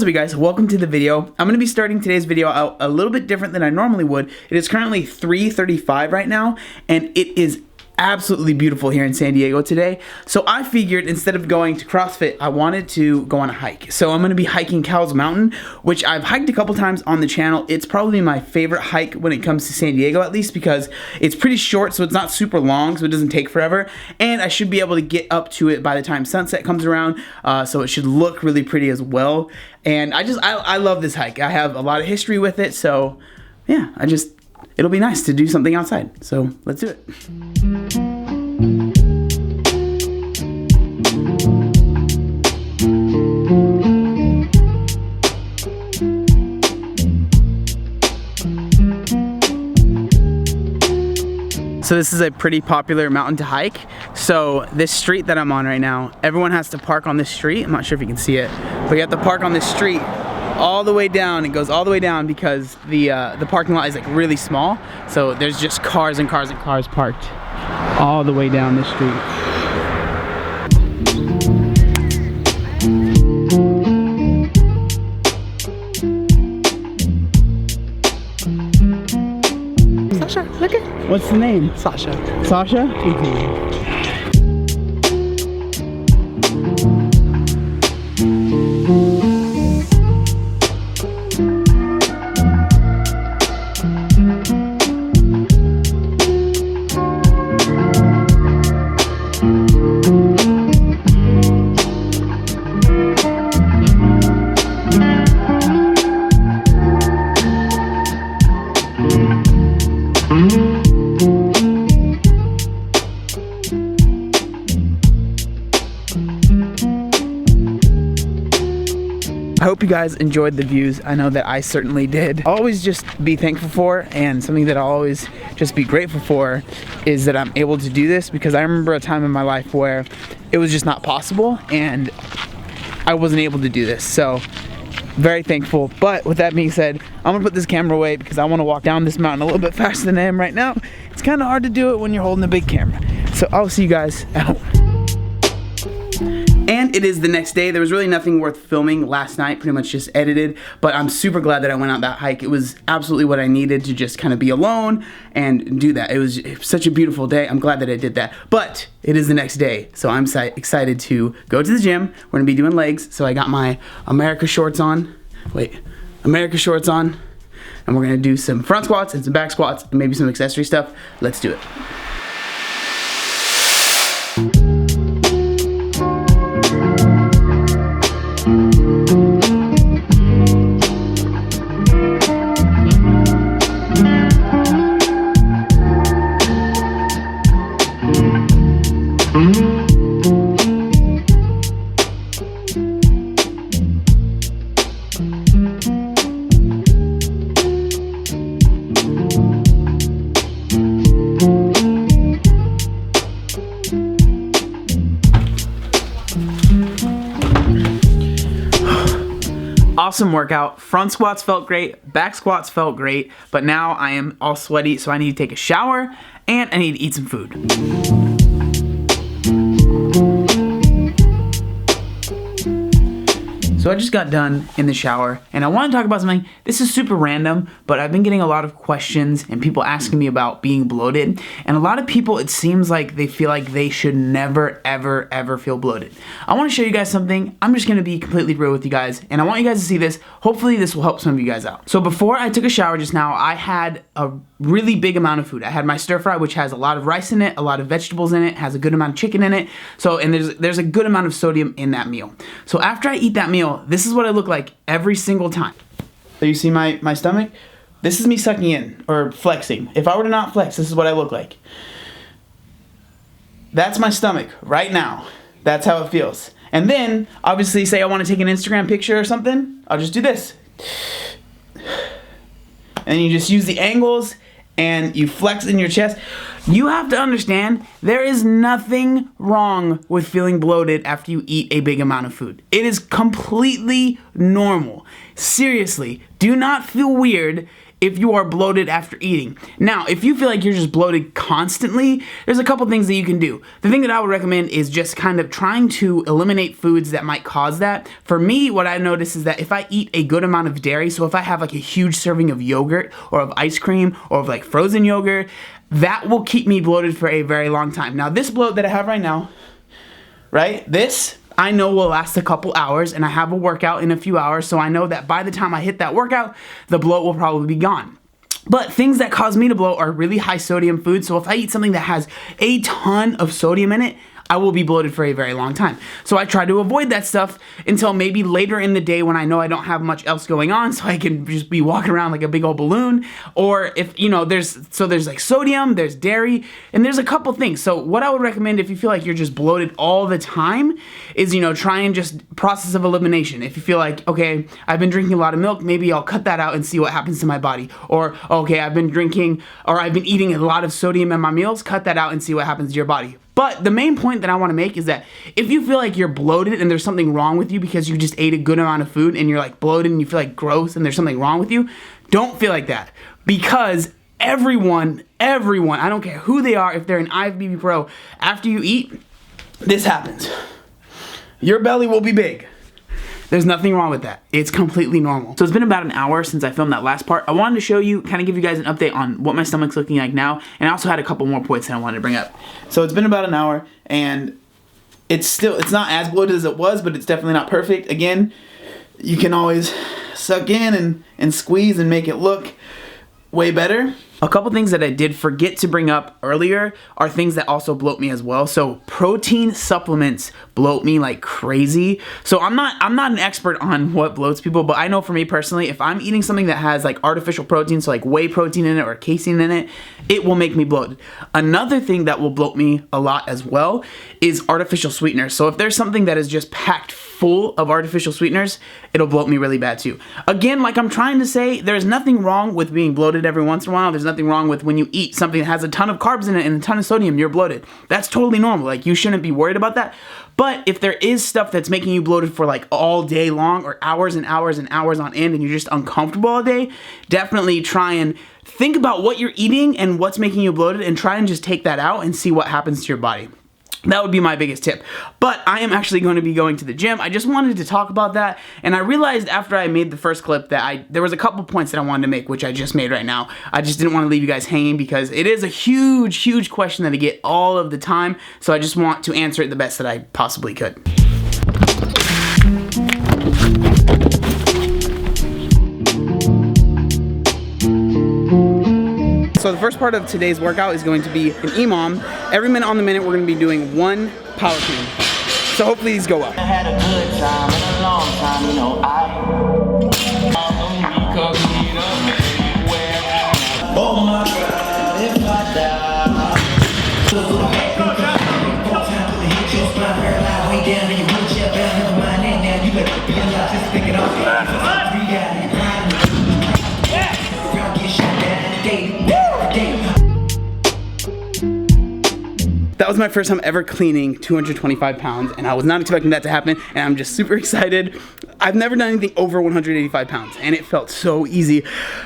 What's up, you guys? Welcome to the video. I'm going to be starting today's video out a little bit different than I normally would. It is currently 3:35 right now, and it is absolutely beautiful here in San Diego today. So I figured instead of going to CrossFit, I wanted to go on a hike. So I'm going to be hiking Cowles Mountain, which I've hiked a couple times on the channel. It's probably my favorite hike when it comes to San Diego, at least because it's pretty short, so it's not super long, so it doesn't take forever. And I should be able to get up to it by the time sunset comes around, so it should look really pretty as well. And I love this hike. I have a lot of history with it, so yeah, it'll be nice to do something outside. So let's do it. So this is a pretty popular mountain to hike. So this street that I'm on right now, everyone has to park on this street. I'm not sure if you can see it, but you have to park on this street all the way down. It goes all the way down because the parking lot is like really small. So there's just cars and cars and cars parked all the way down this street. Sasha, look at. What's the name? Sasha. Sasha? I hope you guys enjoyed the views. I know that I certainly did. I'll always just be thankful for, and something that I'll always just be grateful for is that I'm able to do this, because I remember a time in my life where it was just not possible and I wasn't able to do this. So very thankful. But with that being said, I'm gonna put this camera away because I want to walk down this mountain a little bit faster than I am right now. It's kind of hard to do it when you're holding a big camera. So I'll see you guys at home. And it is the next day. There was really nothing worth filming last night, pretty much just edited, but I'm super glad that I went out that hike. It was absolutely what I needed to just kind of be alone and do that. It was such a beautiful day. I'm glad that I did that. But it is the next day, so I'm excited to go to the gym. We're gonna be doing legs, so I got my America shorts on. America shorts on, and we're gonna do some front squats and some back squats and maybe some accessory stuff. Let's do it. Awesome workout. Front squats felt great, back squats felt great, but now I am all sweaty, so I need to take a shower and I need to eat some food. So I just got done in the shower, and I want to talk about something. This is super random, but I've been getting a lot of questions and people asking me about being bloated. And a lot of people, it seems like they feel like they should never, ever, ever feel bloated. I want to show you guys something. I'm just going to be completely real with you guys, and I want you guys to see this. Hopefully this will help some of you guys out. So before I took a shower just now, I had a really big amount of food. I had my stir fry, which has a lot of rice in it, a lot of vegetables in it, has a good amount of chicken in it. So, and there's a good amount of sodium in that meal. So after I eat that meal, this is what I look like every single time. So you see my stomach? This is me sucking in or flexing. If I were to not flex, this is what I look like. That's my stomach right now. That's how it feels. And then, obviously, say I want to take an Instagram picture or something, I'll just do this. And you just use the angles and you flex in your chest. You have to understand, there is nothing wrong with feeling bloated after you eat a big amount of food. It is completely normal. Seriously, do not feel weird if you are bloated after eating. Now, if you feel like you're just bloated constantly, there's a couple things that you can do. The thing that I would recommend is just kind of trying to eliminate foods that might cause that. For me, what I notice is that if I eat a good amount of dairy, so if I have like a huge serving of yogurt or of ice cream or of like frozen yogurt, that will keep me bloated for a very long time. Now, this bloat that I have right now, right, this I know will last a couple hours, and I have a workout in a few hours, so I know that by the time I hit that workout, the bloat will probably be gone. But things that cause me to bloat are really high sodium foods, so if I eat something that has a ton of sodium in it, I will be bloated for a very long time. So I try to avoid that stuff until maybe later in the day when I know I don't have much else going on, so I can just be walking around like a big old balloon. Or if, you know, there's like sodium, there's dairy, and there's a couple things. So what I would recommend if you feel like you're just bloated all the time is, you know, try and just process of elimination. If you feel like, okay, I've been drinking a lot of milk, maybe I'll cut that out and see what happens to my body. Or, okay, I've been eating a lot of sodium in my meals, cut that out and see what happens to your body. But the main point that I want to make is that if you feel like you're bloated and there's something wrong with you because you just ate a good amount of food and you're like bloated and you feel like gross and there's something wrong with you, don't feel like that. Because everyone, I don't care who they are, if they're an IFBB pro, after you eat, this happens. Your belly will be big. There's nothing wrong with that. It's completely normal. So it's been about an hour since I filmed that last part. I wanted to show you, kind of give you guys an update on what my stomach's looking like now, and I also had a couple more points that I wanted to bring up. So it's been about an hour, and it's not as bloated as it was, but it's definitely not perfect. Again, you can always suck in and squeeze and make it look way better. A couple things that I did forget to bring up earlier are things that also bloat me as well. So protein supplements bloat me like crazy. So I'm not an expert on what bloats people, but I know for me personally, if I'm eating something that has like artificial protein, so like whey protein in it or casein in it, it will make me bloated. Another thing that will bloat me a lot as well is artificial sweeteners. So if there's something that is just packed full of artificial sweeteners, it'll bloat me really bad too. Again, like I'm trying to say, there's nothing wrong with being bloated every once in a while. There's nothing wrong with when you eat something that has a ton of carbs in it and a ton of sodium, you're bloated. That's totally normal. Like, you shouldn't be worried about that. But if there is stuff that's making you bloated for like all day long or hours and hours and hours on end and you're just uncomfortable all day, definitely try and think about what you're eating and what's making you bloated and try and just take that out and see what happens to your body. That would be my biggest tip. But I am actually going to be going to the gym. I just wanted to talk about that, and I realized after I made the first clip that there was a couple points that I wanted to make, which I just made right now. I just didn't want to leave you guys hanging because it is a huge, huge question that I get all of the time, so I just want to answer it the best that I possibly could. So the first part of today's workout is going to be an EMOM. Every minute on the minute, we're going to be doing one power clean. So hopefully these go up. I had a good time in a long time, you know, oh my God, if I die. That was my first time ever cleaning 225 pounds, and I was not expecting that to happen, and I'm just super excited. I've never done anything over 185 pounds, and it felt so easy.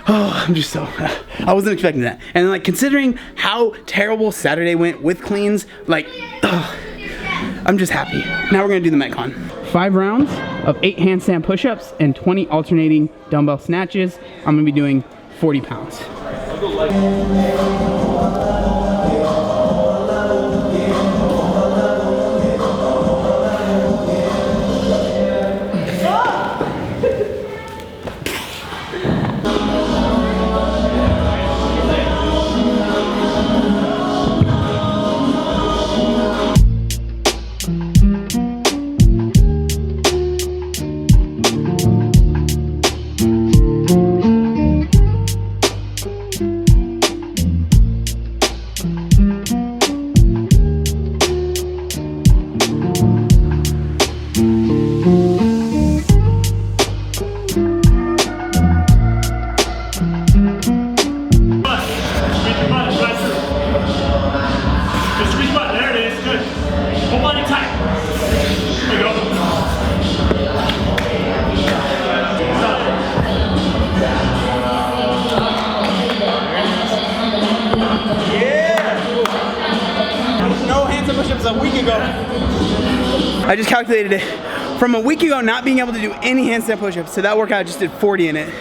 Oh, I'm just so, I wasn't expecting that. And like, considering how terrible Saturday went with cleans, like, I'm just happy. Now we're gonna do the Metcon. 5 rounds of 8 handstand push-ups and 20 alternating dumbbell snatches. I'm gonna be doing 40 pounds. was a week ago. I just calculated it. From a week ago not being able to do any handstand push-ups to that workout, I just did 40 in it.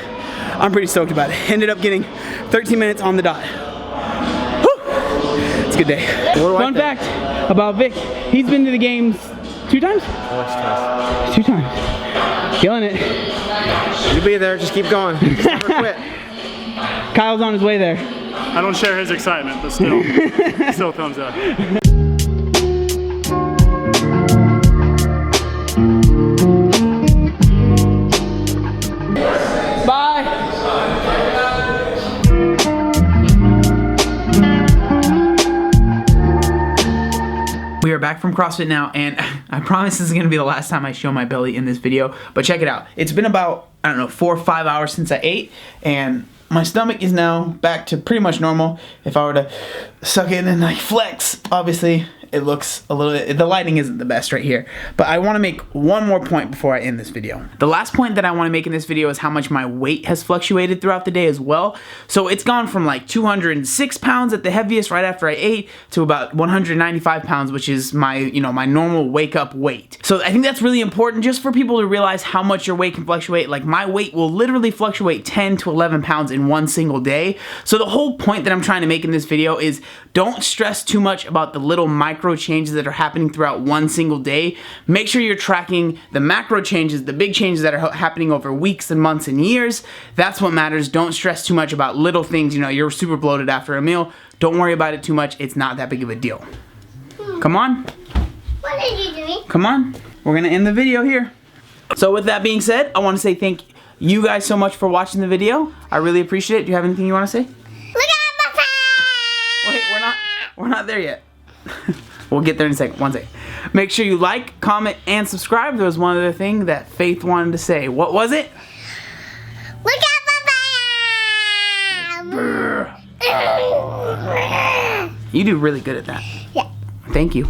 I'm pretty stoked about it. Ended up getting 13 minutes on the dot. Whew. It's a good day. Fun fact about Vic, he's been to the games 2 times? Twice. 2 times. Killing it. You'll be there, just keep going. Just never quit. Kyle's on his way there. I don't share his excitement, but still, still thumbs up. Bye. We are back from CrossFit now, and I promise this is going to be the last time I show my belly in this video, but check it out. It's been about, I don't know, 4 or 5 hours since I ate, and my stomach is now back to pretty much normal. If I were to suck it and like flex, obviously it looks a little bit, the lighting isn't the best right here. But I want to make one more point before I end this video. The last point that I want to make in this video is how much my weight has fluctuated throughout the day as well. So it's gone from like 206 pounds at the heaviest right after I ate to about 195 pounds, which is my, you know, my normal wake up weight. So I think that's really important just for people to realize how much your weight can fluctuate. Like my weight will literally fluctuate 10 to 11 pounds in one single day. So the whole point that I'm trying to make in this video is don't stress too much about the little micro changes that are happening throughout one single day. Make sure you're tracking the macro changes, the big changes that are happening over weeks and months and years. That's what matters. Don't stress too much about little things. You know, you're super bloated after a meal. Don't worry about it too much. It's not that big of a deal. Come on. What are you doing? Come on. We're gonna end the video here. So with that being said, I want to say thank you guys so much for watching the video. I really appreciate it. Do you have anything you want to say? Look at my face! Wait, we're not there yet. We'll get there in a second. One second. Make sure you like, comment, and subscribe. There was one other thing that Faith wanted to say. What was it? Look at my face! You do really good at that. Yeah. Thank you.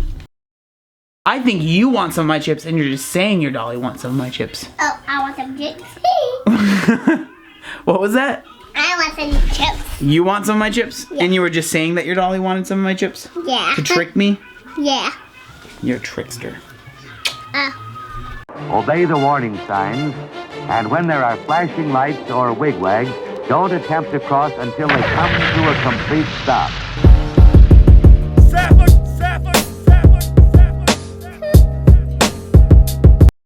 I think you want some of my chips, and you're just saying your dolly wants some of my chips. Oh, I want some chips. What was that? I want some chips. You want some of my chips? Yeah. And you were just saying that your dolly wanted some of my chips? Yeah. To trick me? Yeah. You're a trickster. Obey the warning signs, and when there are flashing lights or wigwags, don't attempt to cross until they come to a complete stop.